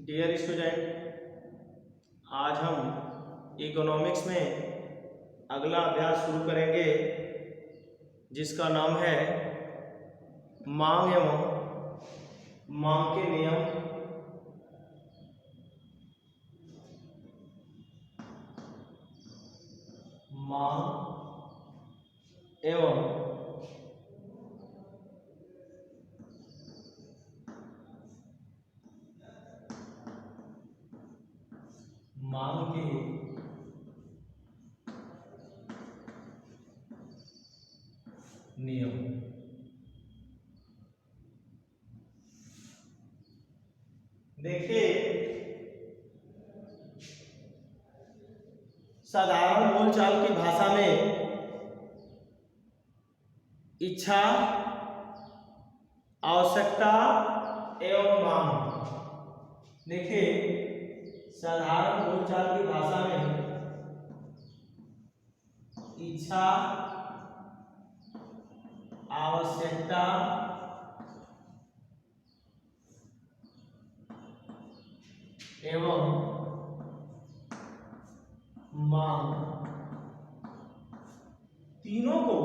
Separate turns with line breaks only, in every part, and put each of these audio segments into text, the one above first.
Dear student, आज हम economics में अगला अभ्यास शुरू करेंगे जिसका नाम है मांग एवं मांग के नियम। मांग एवं मांग के नियम। देखिए, साधारण बोलचाल की भाषा में इच्छा, आवश्यकता एवं मांग। देखिए, साधारण बोलचाल की भाषा में इच्छा, आवश्यकता एवं मांग, तीनों को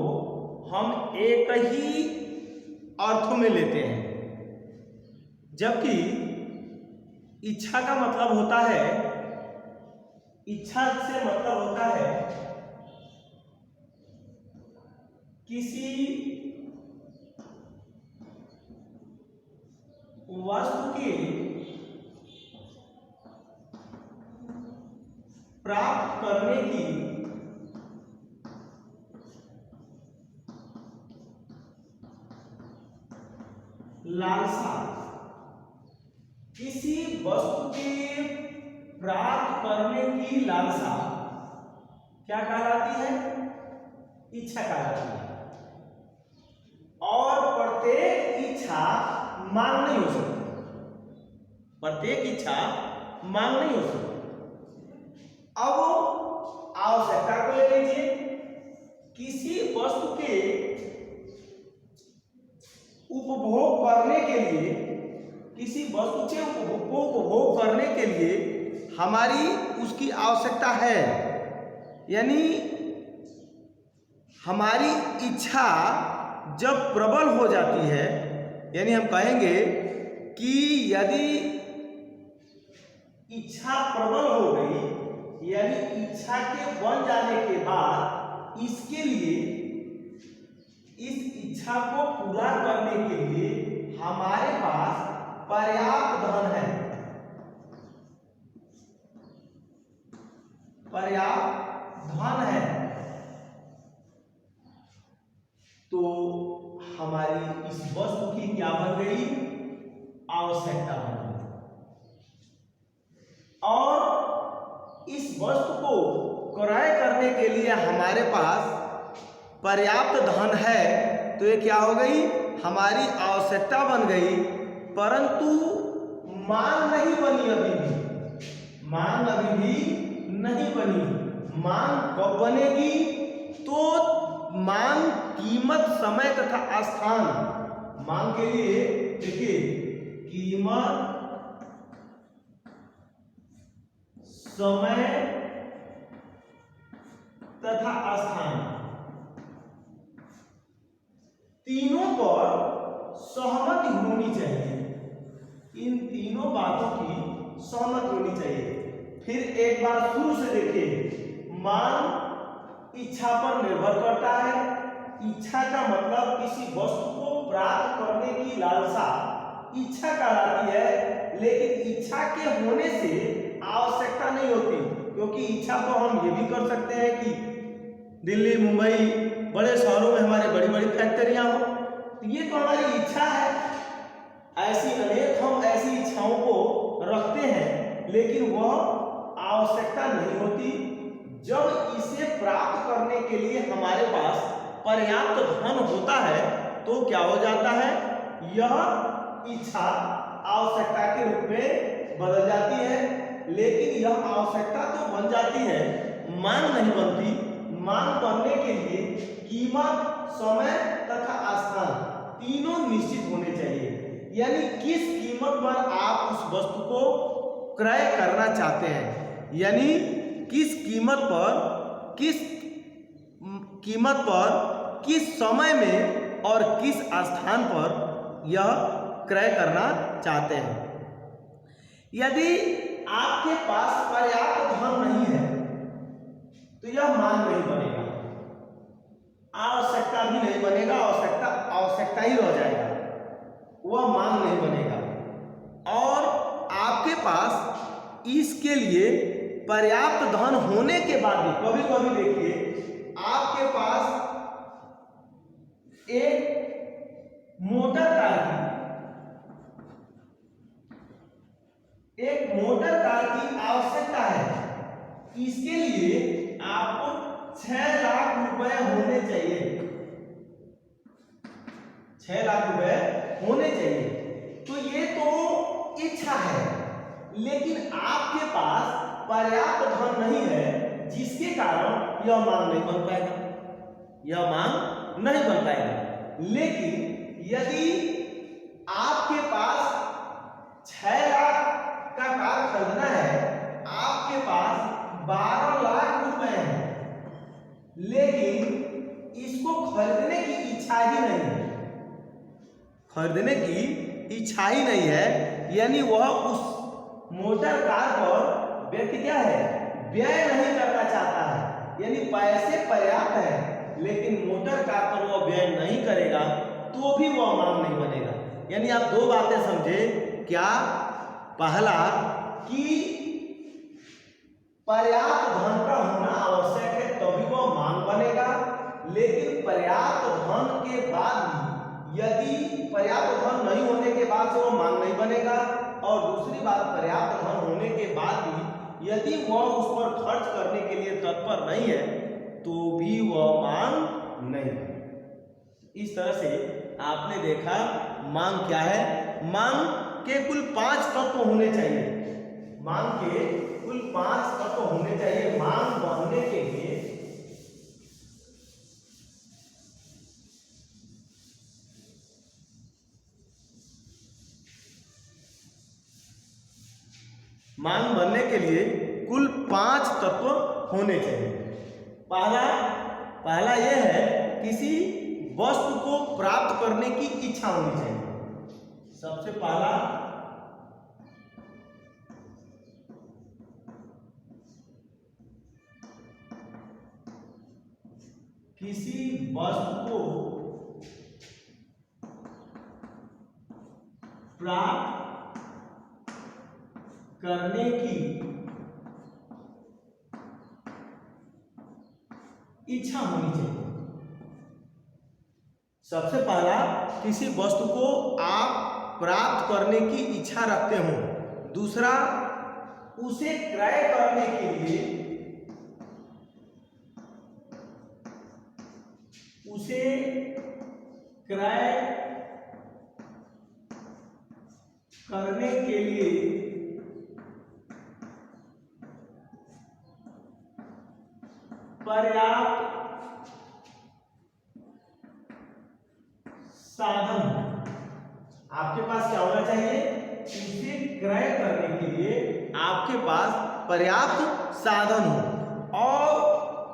हम एक ही अर्थ में लेते हैं। जबकि इच्छा का मतलब होता है, इच्छा से मतलब होता है किसी वस्तु की प्राप्त करने की लालसा। किसी वस्तु के प्राप्त करने की लालसा क्या कहलाती है? इच्छा कहलाती है। और प्रत्येक इच्छा मांग नहीं हो सकती। प्रत्येक इच्छा मांग नहीं हो सकती। अब आवश्यकता को ले लीजिए। किसी वस्तु के उपभोग करने के लिए, किसी वस्तु के उपभोग करने के लिए हमारी उसकी आवश्यकता है। यानी हमारी इच्छा जब प्रबल हो जाती है, यानी हम कहेंगे कि यदि इच्छा प्रबल हो गई, यानी इच्छा के बन जाने के बाद इसके लिए, इस इच्छा को पूरा करने के लिए हमारे पास पर्याप्त धन है। पर्याप्त धन है तो हमारी इस वस्तु की क्या बन गई? आवश्यकता बन गई। और इस वस्तु को क्रय करने के लिए हमारे पास पर्याप्त धन है तो ये क्या हो गई? हमारी आवश्यकता बन गई। परंतु मांग नहीं बनी अभी भी। मांग अभी भी नहीं बनी। मांग कब बनेगी? तो मांग कीमत, समय तथा स्थान। मांग के लिए देखिए, कीमत, समय तथा स्थान, तीनों पर सहमति होनी चाहिए। इन तीनों बातों की सहमति होनी चाहिए। फिर एक बार शुरू से देखिए, मांग इच्छा पर निर्भर करता है। इच्छा का मतलब किसी वस्तु को प्राप्त करने की लालसा इच्छा कहलाती है। लेकिन इच्छा के होने से आवश्यकता नहीं होती, क्योंकि इच्छा तो हम ये भी कर सकते हैं कि दिल्ली, मुंबई, बड़े शहरों में हमारे बड़ी बड़ी फैक्ट्रियां हो, तो ये तो हमारी इच्छा है। ऐसी अनेक हम ऐसी इच्छाओं को रखते हैं, लेकिन वह आवश्यकता नहीं होती। जब इसे प्राप्त करने के लिए हमारे पास पर्याप्त धन होता है तो क्या हो जाता है? यह इच्छा आवश्यकता के रूप में बदल जाती है। लेकिन यह आवश्यकता तो बन जाती है, मांग नहीं बनती। मांग बनने के लिए कीमत, समय तथा स्थान तीनों निश्चित होने चाहिए। यानी किस कीमत पर आप उस वस्तु को क्रय करना चाहते हैं, यानी किस कीमत पर किस समय में और किस स्थान पर यह क्रय करना चाहते हैं। यदि आपके पास पर्याप्त धन नहीं है तो यह मांग नहीं बनेगा, आवश्यकता भी नहीं बनेगा, आवश्यकता ही रह जाएगा, वह मांग नहीं बनेगा। और आपके पास इसके लिए पर्याप्त धन होने के बाद भी कभी कभी देखिए आपके पास एक मोटर कार की आवश्यकता है, इसके लिए आपको 6 लाख रुपए होने चाहिए, 6 लाख रुपए होने चाहिए। तो ये तो इच्छा है, लेकिन आपके पास पर्याप्त धन नहीं है, जिसके कारण यह मांग नहीं बन पाएगा, यह मांग नहीं बन पाएगा। लेकिन यदि आपके पास 6 लाख का कार खरीदना है, आपके पास 12 लाख रुपए हैं, लेकिन इसको खरीदने की इच्छा ही नहीं है, खरीदने की इच्छा ही नहीं है, यानी वह उस मोटर कार पर व्यक्ति क्या है, व्यय नहीं करना चाहता है, यानी पैसे पर्याप्त है लेकिन मोटर कार पर वह व्यय नहीं करेगा तो भी वह मांग नहीं बनेगा। यानी आप दो बातें समझे, क्या, पहला कि पर्याप्त धन का होना आवश्यक है तभी वह मांग बनेगा, लेकिन पर्याप्त धन के बाद भी यदि पर्याप्त धन नहीं होने के बाद से वह मांग नहीं बनेगा, और दूसरी बात पर्याप्त धन होने के बाद भी यदि वह उस पर खर्च करने के लिए तत्पर नहीं है तो भी वह मांग नहीं है। इस तरह से आपने देखा मांग क्या है। मांग के कुल 5 तत्व होने चाहिए, मांग के कुल 5 तत्व होने चाहिए मांग बढ़ने के लिए। मांग बनने के लिए कुल 5 तत्व होने चाहिए। पहला यह है किसी वस्तु को प्राप्त करने की इच्छा होनी चाहिए। सबसे पहला किसी वस्तु को प्राप्त करने की इच्छा होनी चाहिए। सबसे पहला किसी वस्तु को आप प्राप्त करने की इच्छा रखते हो। दूसरा उसे क्रय करने के लिए पर्याप्त साधन आपके पास क्या होना चाहिए, उसे क्रय करने के लिए आपके पास पर्याप्त साधन हो। और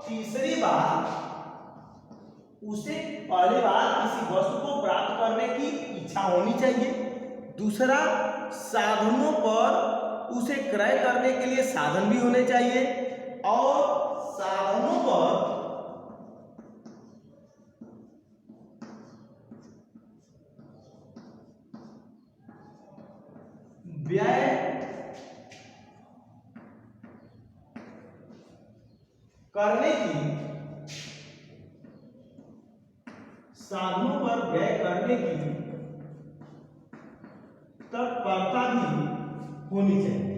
तीसरी बात, उसे पहली बार किसी वस्तु को प्राप्त करने की इच्छा होनी चाहिए। दूसरा, साधनों पर उसे क्रय करने के लिए साधन भी होने चाहिए, और साधनों पर व्यय करने की तत्परता भी होनी चाहिए।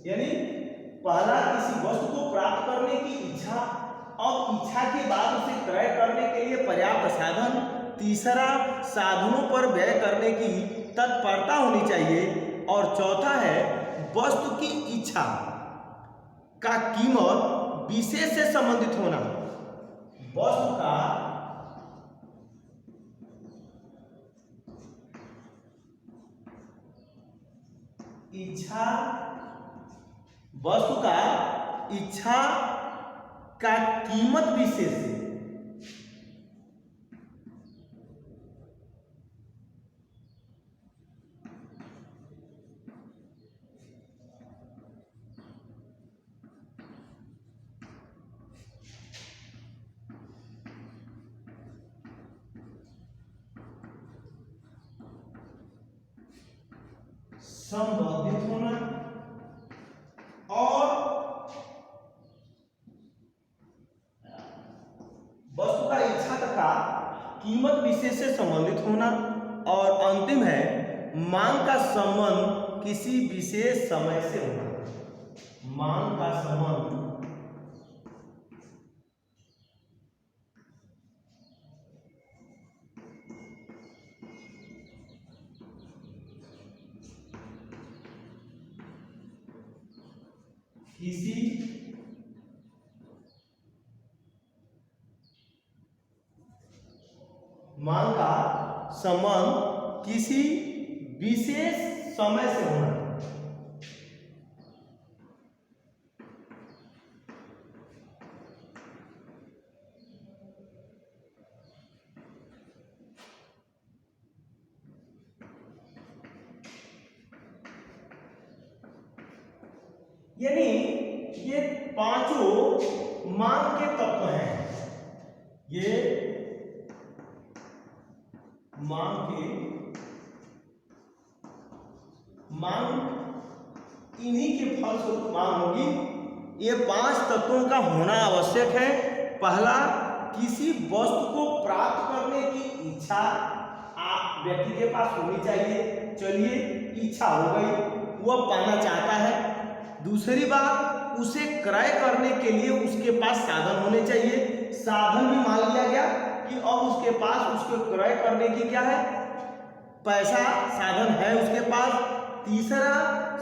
यानी पहला किसी वस्तु को प्राप्त करने की इच्छा, और इच्छा के बाद उसे क्रय करने के लिए पर्याप्त साधन। तीसरा, साधनों पर व्यय करने की तत्परता होनी चाहिए। और चौथा है वस्तु की इच्छा का कीमत विशेष से संबंधित होना। वस्तु का इच्छा वस्तु का इच्छा का कीमत विशेष से संबंधित होना और वस्तु का इच्छा तथा कीमत विशेष से संबंधित होना, और अंतिम है मांग का संबंध किसी विशेष समय से होना। मांग का संबंध किसी मांग का संबंध किसी विशेष समय से होना। यानी ये पांचों मांग के तत्व हैं। ये मांग इन्हीं के फलस्वरूप मांग होगी। ये 5 तत्वों का होना आवश्यक है। पहला, किसी वस्तु को प्राप्त करने की इच्छा व्यक्ति के पास होनी चाहिए। चलिए, इच्छा हो गई, वह पाना चाहता है। दूसरी बात, उसे क्रय करने के लिए उसके पास साधन होने चाहिए। साधन भी मान लिया गया कि अब उसके पास उसको क्रय करने की क्या है, पैसा, साधन है उसके पास। तीसरा,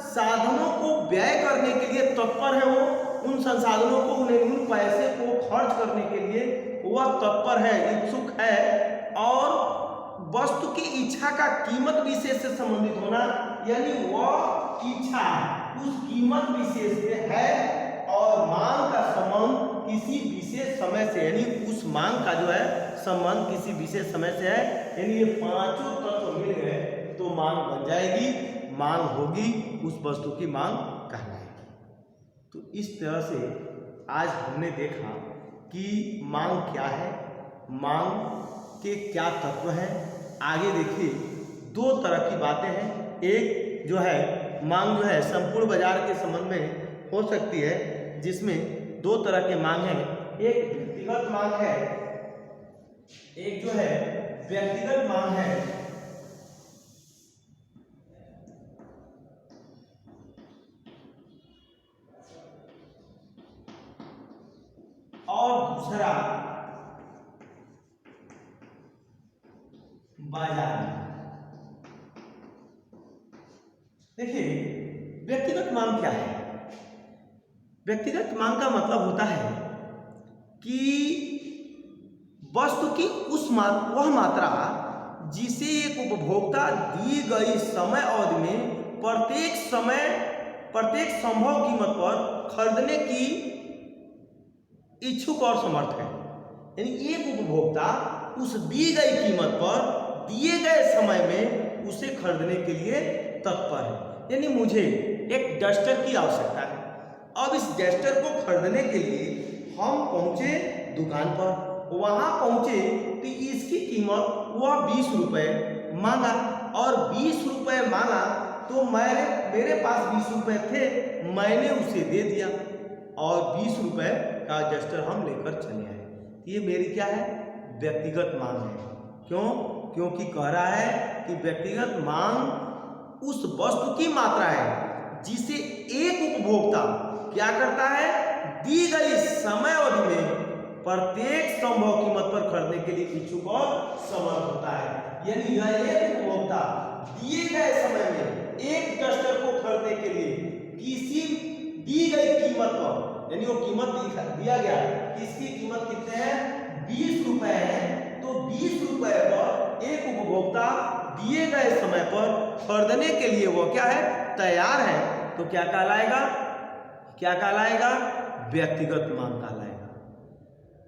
साधनों को व्यय करने के लिए तत्पर है वो, उन संसाधनों को, उन पैसे को खर्च करने के लिए वह तत्पर है, इच्छुक है। और वस्तु की इच्छा का कीमत विशेष से संबंधित होना, यानी वह इच्छा उस कीमत विशेष से है, और मांग का संबंध किसी विशेष समय से, यानी उस मांग का जो है संबंध किसी विशेष समय से है। यानी ये पांचों तत्व मिल गए तो मांग बन जाएगी, मांग होगी, उस वस्तु की मांग कहलाएगी। तो इस तरह से आज हमने देखा कि मांग क्या है, मांग के क्या तत्व हैं। आगे देखिए, 2 तरह की बातें हैं। एक जो है मांग जो है संपूर्ण बाजार के संबंध में हो सकती है, जिसमें 2 तरह के मांग हैं। एक व्यक्तिगत मांग है, एक जो है व्यक्तिगत मांग है। और दूसरा बाजार। देखिए, व्यक्तिगत मांग क्या है? व्यक्तिगत मांग का मतलब होता है कि वस्तु की वह मात्रा जिसे एक उपभोक्ता दी गई समय अवधि में प्रत्येक संभव कीमत पर खरीदने की इच्छुक और समर्थ है। यानी एक उपभोक्ता उस दी गई कीमत पर दिए गए समय में उसे खरीदने के लिए तत्पर है। यानी मुझे एक डस्टर की आवश्यकता है। अब इस डस्टर को खरीदने के लिए हम पहुंचे दुकान पर, वहां पहुंचे तो इसकी कीमत वह 20 रुपए मांगा, और 20 रुपए मांगा तो मेरे पास 20 रुपए थे, मैंने उसे दे दिया और 20 रुपए का डस्टर हम लेकर चले आए। ये मेरी क्या है? व्यक्तिगत मांग है। क्यों? क्योंकि कह रहा है कि व्यक्तिगत मांग उस वस्तु की मात्रा है जिसे एक उपभोक्ता क्या करता है, दी गई समय अवधि में प्रत्येक संभव कीमत पर खरीदने के लिए इच्छुक और समर्थ होता है। यानी यह एक उपभोक्ता दिए गए समय में एक डस्टर को खरीदने के लिए किसी दी गई कीमत पर, यानी वो कीमत दिया गया, इसकी कीमत कितने हैं? 20 रुपए है। तो 20 रुपए पर एक उपभोक्ता दिए गए समय पर खरीदने के लिए वो क्या है? तैयार है। तो क्या कहलाएगा? क्या कहलाएगा? व्यक्तिगत मांग कहलाएगा।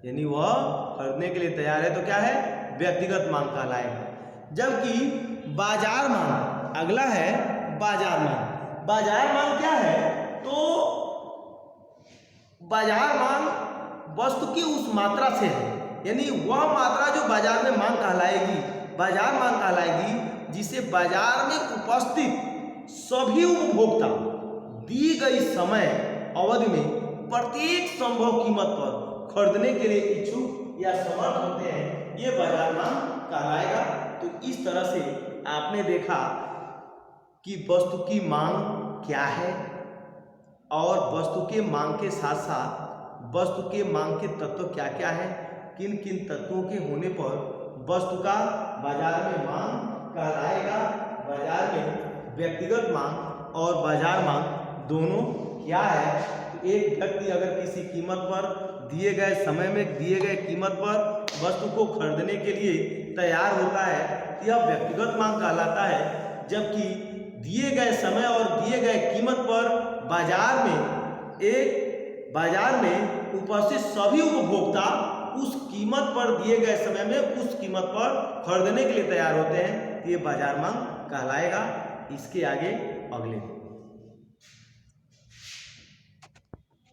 यानी वह खरीदने के लिए तैयार है तो क्या है? व्यक्तिगत मांग कहलाएगा। जबकि बाजार मांग अगला है बाजार मांग। बाजार मांग क्या है? तो बाजार मांग वस्तु की उस मात्रा से है, यानी वह मात्रा जो बाजार में मांग कहलाएगी, बाजार मांग कहलाएगी, जिसे बाजार में उपस्थित सभी उपभोक्ता दी गई समय अवधि में प्रत्येक संभव कीमत पर खरीदने के लिए इच्छुक या समर्थ होते हैं, ये बाजार मांग कहलाएगा। तो इस तरह से आपने देखा कि वस्तु की मांग क्या है और वस्तु के मांग के साथ साथ वस्तु के मांग के तत्व क्या क्या है, किन किन तत्वों के होने पर वस्तु का बाजार में मांग कहलाएगा। बाजार में व्यक्तिगत मांग और बाजार मांग दोनों क्या है? तो एक व्यक्ति अगर किसी कीमत पर दिए गए समय में दिए गए कीमत पर वस्तु को खरीदने के लिए तैयार होता है, यह व्यक्तिगत मांग कहलाता है। जबकि दिए गए समय और दिए गए कीमत पर बाजार में उपस्थित सभी उपभोक्ता उस कीमत पर दिए गए समय में उस कीमत पर खरीदने के लिए तैयार होते हैं, ये बाजार मांग कहलाएगा। इसके आगे अगले